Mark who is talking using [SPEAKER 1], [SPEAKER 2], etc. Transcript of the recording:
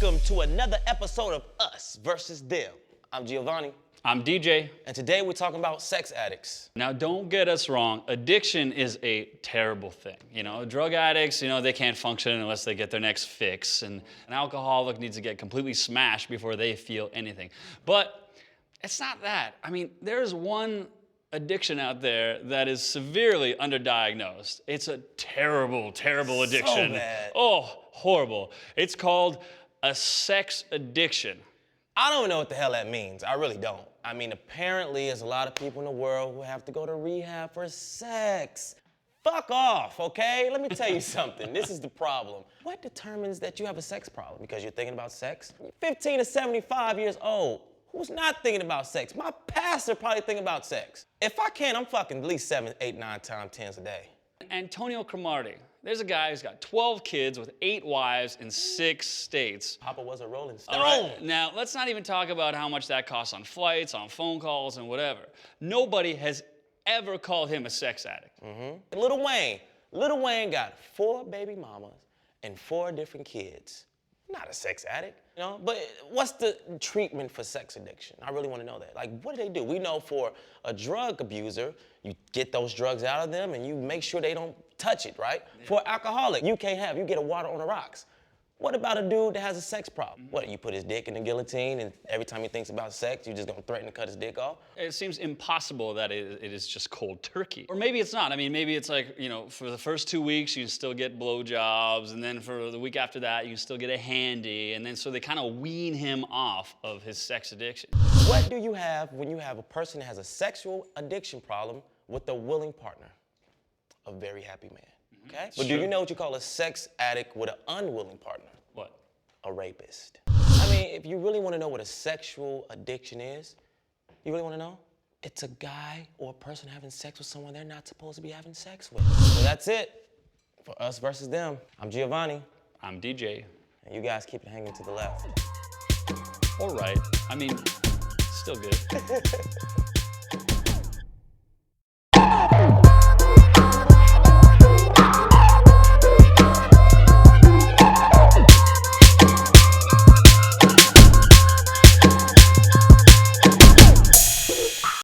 [SPEAKER 1] welcome to another episode of Us versus Them. I'm Giovanni.
[SPEAKER 2] I'm DJ.
[SPEAKER 1] And today we're talking about sex addicts.
[SPEAKER 2] Now, don't get us wrong. Addiction is a terrible thing. Drug addicts, they can't function unless they get their next fix. And an alcoholic needs to get completely smashed before they feel anything. But it's not that. There's one addiction out there that is severely underdiagnosed. It's a terrible, terrible addiction.
[SPEAKER 1] So bad.
[SPEAKER 2] Oh, horrible. It's called a sex addiction.
[SPEAKER 1] I don't know what the hell that means. I really don't. Apparently there's a lot of people in the world who have to go to rehab for sex. Fuck off, okay? Let me tell you something. This is the problem. What determines that you have a sex problem? Because you're thinking about sex? 15 to 75 years old. Who's not thinking about sex? My pastor probably thinking about sex. If I can, I'm fucking at least 7, 8, 9 times 10s a day.
[SPEAKER 2] Antonio Cromartie. There's a guy who's got 12 kids with 8 wives in 6 states.
[SPEAKER 1] Papa was a rolling stone.
[SPEAKER 2] All right, now, let's not even talk about how much that costs on flights, on phone calls, and whatever. Nobody has ever called him a sex addict.
[SPEAKER 1] Mm-hmm. Lil Wayne got 4 baby mamas and 4 different kids. Not a sex addict, But what's the treatment for sex addiction? I really want to know that. Like, what do? We know for a drug abuser, you get those drugs out of them and you make sure they don't touch it, right? Yeah. For an alcoholic, you get a water on the rocks. What about a dude that has a sex problem? What, you put his dick in the guillotine and every time he thinks about sex, you're just gonna threaten to cut his dick off?
[SPEAKER 2] It seems impossible that it is just cold turkey. Or maybe it's not. Maybe it's like, for the first 2 weeks, you can still get blowjobs, and then for the week after that, you can still get a handy, and then so they kind of wean him off of his sex addiction.
[SPEAKER 1] What do you have when you have a person that has a sexual addiction problem with a willing partner? A very happy man. Okay? But do you know what you call a sex addict with an unwilling partner?
[SPEAKER 2] What?
[SPEAKER 1] A rapist. If you really want to know what a sexual addiction is, you really want to know? It's a guy or a person having sex with someone they're not supposed to be having sex with. So that's it for Us versus Them. I'm Giovanni.
[SPEAKER 2] I'm DJ.
[SPEAKER 1] And you guys keep it hanging to the left.
[SPEAKER 2] All right. Still good.